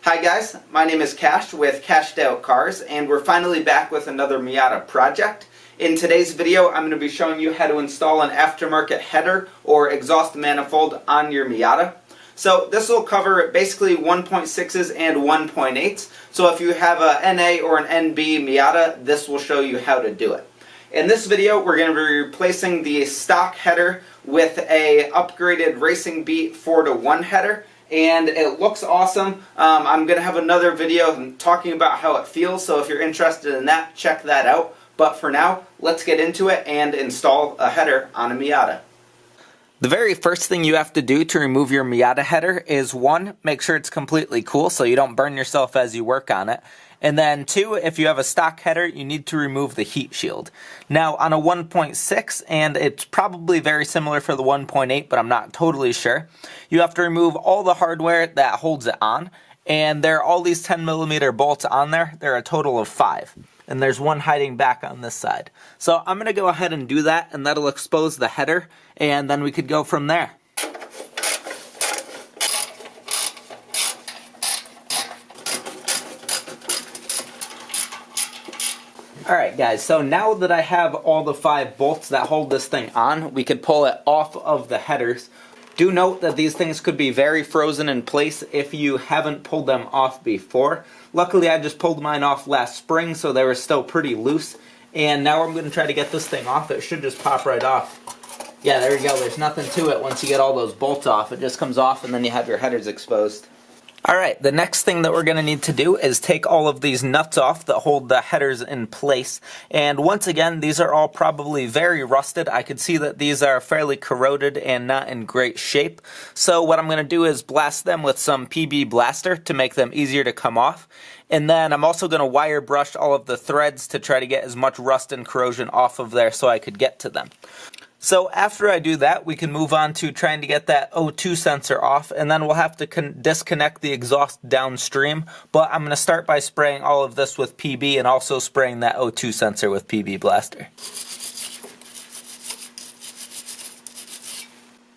Hi guys, my name is Cash with CashedOutCars, and we're finally back with another Miata project. In today's video, I'm going to be showing you how to install an aftermarket header or exhaust manifold on your Miata. So this will cover basically 1.6s and 1.8s. So if you have a NA or an NB Miata, this will show you how to do it. In this video, we're going to be replacing the stock header with a upgraded Racing Beat 4:1 header. And it looks awesome. I'm going to have another video talking about how it feels, so if you're interested in that, check that out. But for now, let's get into it and install a header on a Miata. The very first thing you have to do to remove your Miata header is 1, make sure it's completely cool so you don't burn yourself as you work on it. And then 2, if you have a stock header, you need to remove the heat shield. Now on a 1.6, and it's probably very similar for the 1.8, but I'm not totally sure, you have to remove all the hardware that holds it on. And there are all these 10mm bolts on there. There are a total of 5. And there's one hiding back on this side. So I'm going to go ahead and do that, and that'll expose the header, and then we could go from there. Alright guys, so now that I have all the 5 bolts that hold this thing on, we could pull it off of the headers. Do note that these things could be very frozen in place if you haven't pulled them off before. Luckily I just pulled mine off last spring, so they were still pretty loose. And now I'm going to try to get this thing off. It should just pop right off. Yeah, there you go. There's nothing to it once you get all those bolts off. It just comes off and then you have your headers exposed. Alright, the next thing that we're going to need to do is take all of these nuts off that hold the headers in place. And once again, these are all probably very rusted. I could see that these are fairly corroded and not in great shape. So what I'm going to do is blast them with some PB Blaster to make them easier to come off. And then I'm also going to wire brush all of the threads to try to get as much rust and corrosion off of there so I could get to them. So after I do that, we can move on to trying to get that O2 sensor off, and then we'll have to disconnect the exhaust downstream. But I'm going to start by spraying all of this with PB and also spraying that O2 sensor with PB Blaster.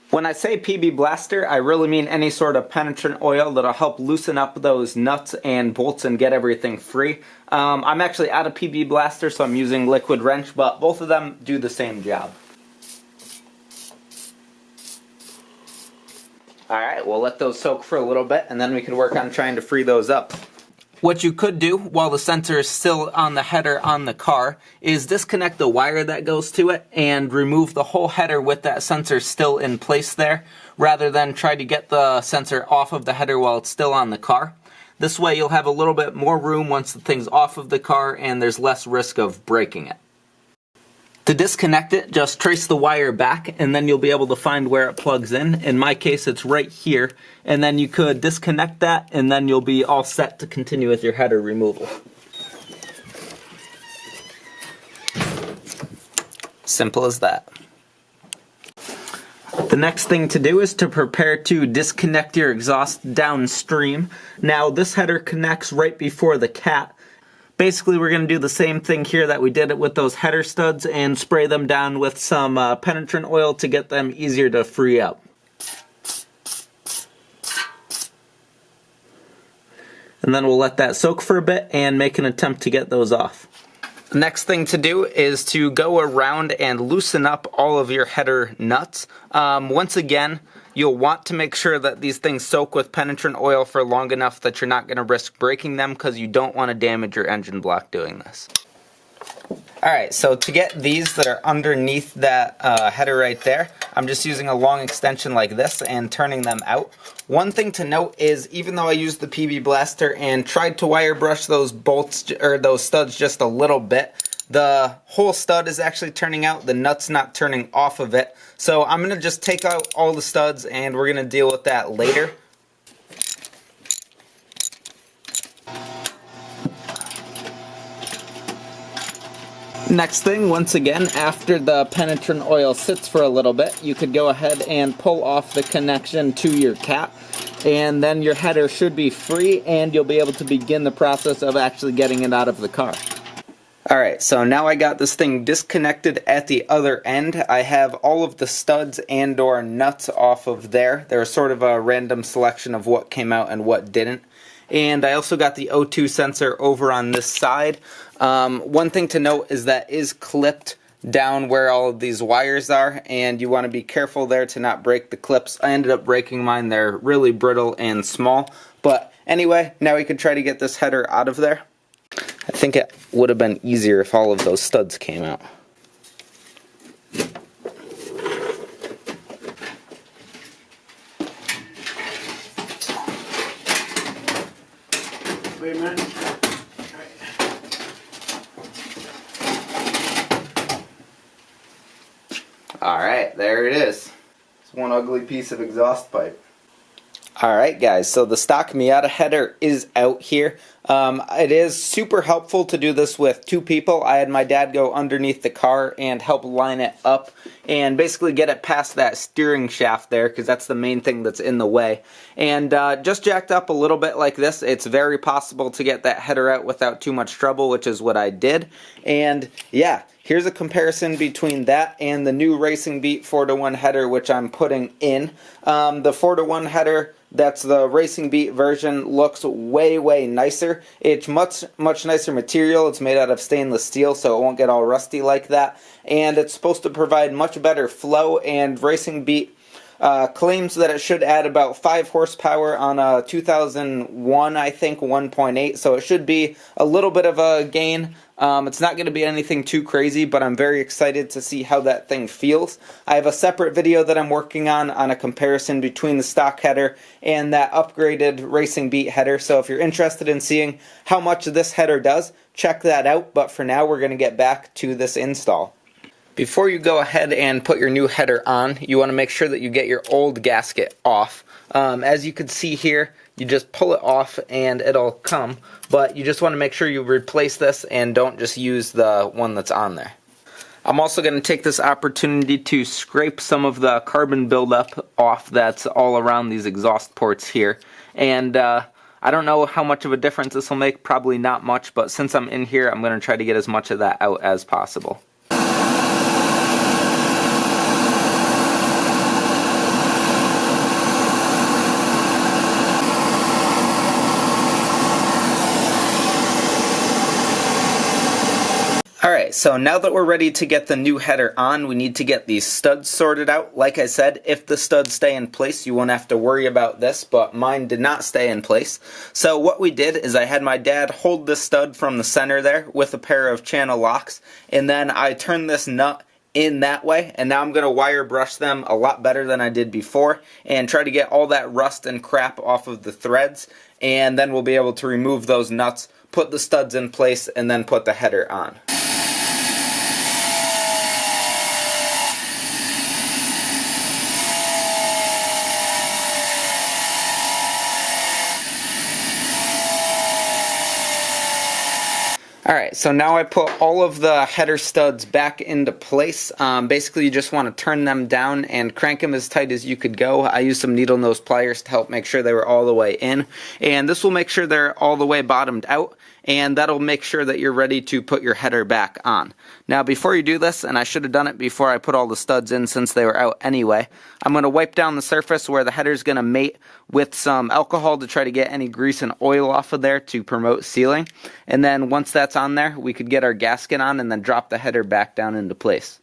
When I say PB Blaster, I really mean any sort of penetrant oil that'll help loosen up those nuts and bolts and get everything free. I'm actually out of PB Blaster, so I'm using liquid wrench, but both of them do the same job. Alright, we'll let those soak for a little bit and then we can work on trying to free those up. What you could do while the sensor is still on the header on the car is disconnect the wire that goes to it and remove the whole header with that sensor still in place there, rather than try to get the sensor off of the header while it's still on the car. This way you'll have a little bit more room once the thing's off of the car and there's less risk of breaking it. To disconnect it, just trace the wire back and then you'll be able to find where it plugs in. In my case, it's right here. And then you could disconnect that and then you'll be all set to continue with your header removal. Simple as that. The next thing to do is to prepare to disconnect your exhaust downstream. Now this header connects right before the cat. Basically, we're going to do the same thing here that we did it with those header studs and spray them down with some penetrant oil to get them easier to free up. And then we'll let that soak for a bit and make an attempt to get those off. The next thing to do is to go around and loosen up all of your header nuts. Once again, you'll want to make sure that these things soak with penetrant oil for long enough that you're not going to risk breaking them, because you don't want to damage your engine block doing this. Alright, so to get these that are underneath that header right there, I'm just using a long extension like this and turning them out. One thing to note is, even though I used the PB Blaster and tried to wire brush those bolts or those studs just a little bit, the whole stud is actually turning out, the nut's not turning off of it. So I'm going to just take out all the studs and we're going to deal with that later. Next thing, once again, after the penetrant oil sits for a little bit, you could go ahead and pull off the connection to your cap, and then your header should be free and you'll be able to begin the process of actually getting it out of the car. Alright, so now I got this thing disconnected at the other end. I have all of the studs and or nuts off of there. There was sort of a random selection of what came out and what didn't. and I also got the O2 sensor over on this side. One thing to note is that is clipped down where all of these wires are, and you want to be careful there to not break the clips. I ended up breaking mine. They're really brittle and small, but anyway, now we can try to get this header out of there. I think it would have been easier if all of those studs came out. Wait a minute. Alright, there it is. It's one ugly piece of exhaust pipe. Alright guys, so the stock Miata header is out here. It is super helpful to do this with two people. I had my dad go underneath the car and help line it up and basically get it past that steering shaft there, because that's the main thing that's in the way. And just jacked up a little bit like this, it's very possible to get that header out without too much trouble, which is what I did. And yeah, here's a comparison between that and the new Racing Beat 4-to-1 header, which I'm putting in. The 4-to-1 header, that's the Racing Beat version, looks way nicer. It's much nicer material. It's made out of stainless steel, so it won't get all rusty like that. And it's supposed to provide much better flow, and Racing Beat claims that it should add about 5 horsepower on a 2001, I think, 1.8, so it should be a little bit of a gain. It's not going to be anything too crazy, but I'm very excited to see how that thing feels. I have a separate video that I'm working on a comparison between the stock header and that upgraded Racing Beat header, so if you're interested in seeing how much this header does, check that out, but for now we're going to get back to this install. Before you go ahead and put your new header on, you want to make sure that you get your old gasket off. As you can see here, you just pull it off and it'll come, but you just want to make sure you replace this and don't just use the one that's on there. I'm also going to take this opportunity to scrape some of the carbon buildup off that's all around these exhaust ports here. And I don't know how much of a difference this will make, probably not much, but since I'm in here, I'm going to try to get as much of that out as possible. Alright, so now that we're ready to get the new header on, we need to get these studs sorted out. Like I said, if the studs stay in place, you won't have to worry about this, but mine did not stay in place. So what we did is I had my dad hold this stud from the center there with a pair of channel locks, and then I turned this nut in that way, and now I'm going to wire brush them a lot better than I did before and try to get all that rust and crap off of the threads, and then we'll be able to remove those nuts, put the studs in place, and then put the header on. Alright, so now I put all of the header studs back into place. Basically, you just want to turn them down and crank them as tight as you could go. I used some needle nose pliers to help make sure they were all the way in. And this will make sure they're all the way bottomed out, and that'll make sure that you're ready to put your header back on. Now, before you do this, and I should have done it before I put all the studs in since they were out anyway, I'm going to wipe down the surface where the header's going to mate with some alcohol to try to get any grease and oil off of there to promote sealing. And then once that's on there, we could get our gasket on and then drop the header back down into place.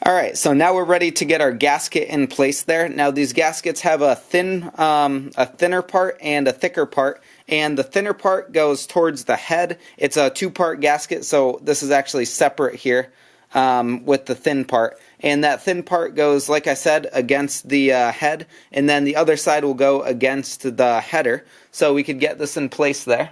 Alright, so now we're ready to get our gasket in place there. Now these gaskets have a thinner part and a thicker part, and the thinner part goes towards the head. It's a 2-part gasket, so this is actually separate here with the thin part. And that thin part goes, like I said, against the head, and then the other side will go against the header. So we could get this in place there.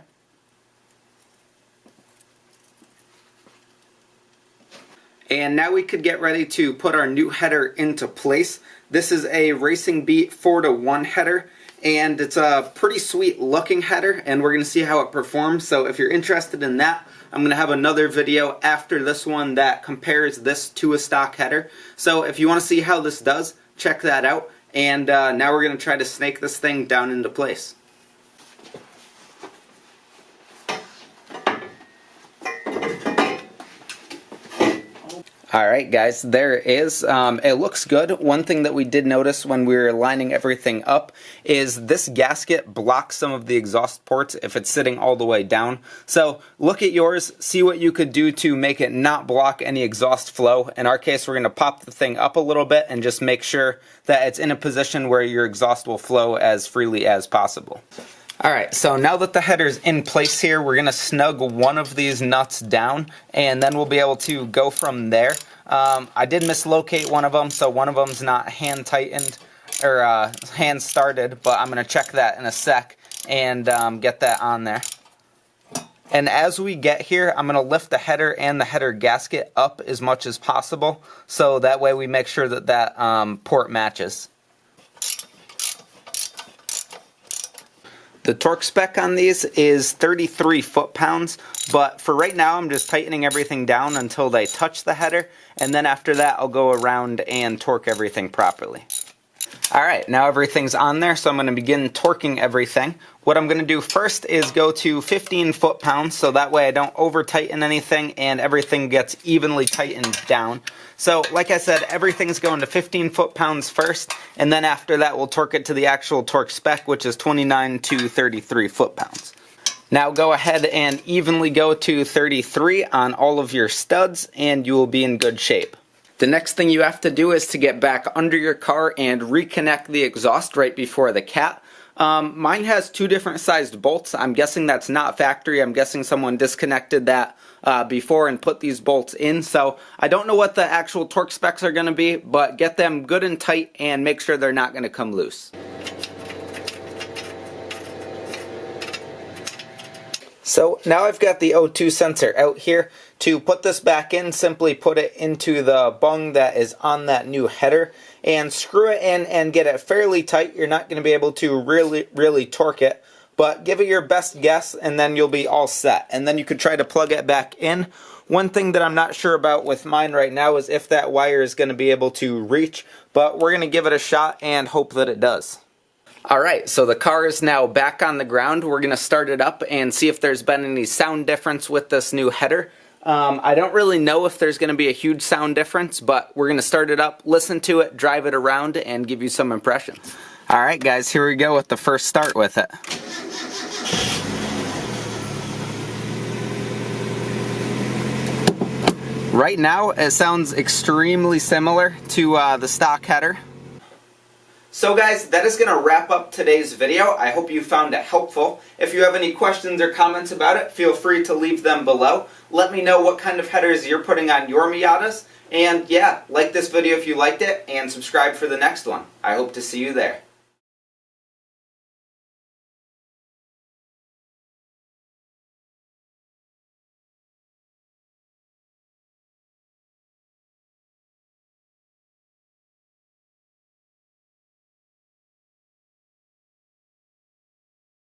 And now we could get ready to put our new header into place. This is a Racing Beat 4-to-1 header, and it's a pretty sweet looking header, and we're going to see how it performs. So if you're interested in that, I'm going to have another video after this one that compares this to a stock header. So if you want to see how this does, check that out. And now we're going to try to snake this thing down into place. Alright guys, there it is. It looks good. One thing that we did notice when we were lining everything up is this gasket blocks some of the exhaust ports if it's sitting all the way down. So look at yours, see what you could do to make it not block any exhaust flow. In our case, we're going to pop the thing up a little bit and just make sure that it's in a position where your exhaust will flow as freely as possible. Alright, so now that the header's in place here, we're going to snug one of these nuts down, and then we'll be able to go from there. I did mislocate one of them, so one of them's not hand tightened, or hand started, but I'm going to check that in a sec and get that on there. And as we get here, I'm going to lift the header and the header gasket up as much as possible, so that way we make sure that that port matches. The torque spec on these is 33 foot-pounds, but for right now I'm just tightening everything down until they touch the header, and then after that I'll go around and torque everything properly. Alright, now everything's on there, so I'm going to begin torquing everything. What I'm going to do first is go to 15 foot-pounds, so that way I don't over-tighten anything and everything gets evenly tightened down. So, like I said, everything's going to 15 foot-pounds first, and then after that we'll torque it to the actual torque spec, which is 29 to 33 foot-pounds. Now go ahead and evenly go to 33 on all of your studs, and you will be in good shape. The next thing you have to do is to get back under your car and reconnect the exhaust right before the cat. Mine has two different sized bolts. I'm guessing that's not factory. I'm guessing someone disconnected that before and put these bolts in. So I don't know what the actual torque specs are going to be, but get them good and tight and make sure they're not going to come loose. So now I've got the O2 sensor out here. To put this back in, simply put it into the bung that is on that new header and screw it in and get it fairly tight. You're not going to be able to really torque it, but give it your best guess and then you'll be all set. And then you could try to plug it back in. One thing that I'm not sure about with mine right now is if that wire is going to be able to reach, but we're going to give it a shot and hope that it does. Alright, so the car is now back on the ground. We're going to start it up and see if there's been any sound difference with this new header. I don't really know if there's going to be a huge sound difference, but we're going to start it up, listen to it, drive it around, and give you some impressions. Alright guys, here we go with the first start with it. Right now, it sounds extremely similar to the stock header. So guys, that is going to wrap up today's video. I hope you found it helpful. If you have any questions or comments about it, feel free to leave them below. Let me know what kind of headers you're putting on your Miatas. And yeah, like this video if you liked it, and subscribe for the next one. I hope to see you there.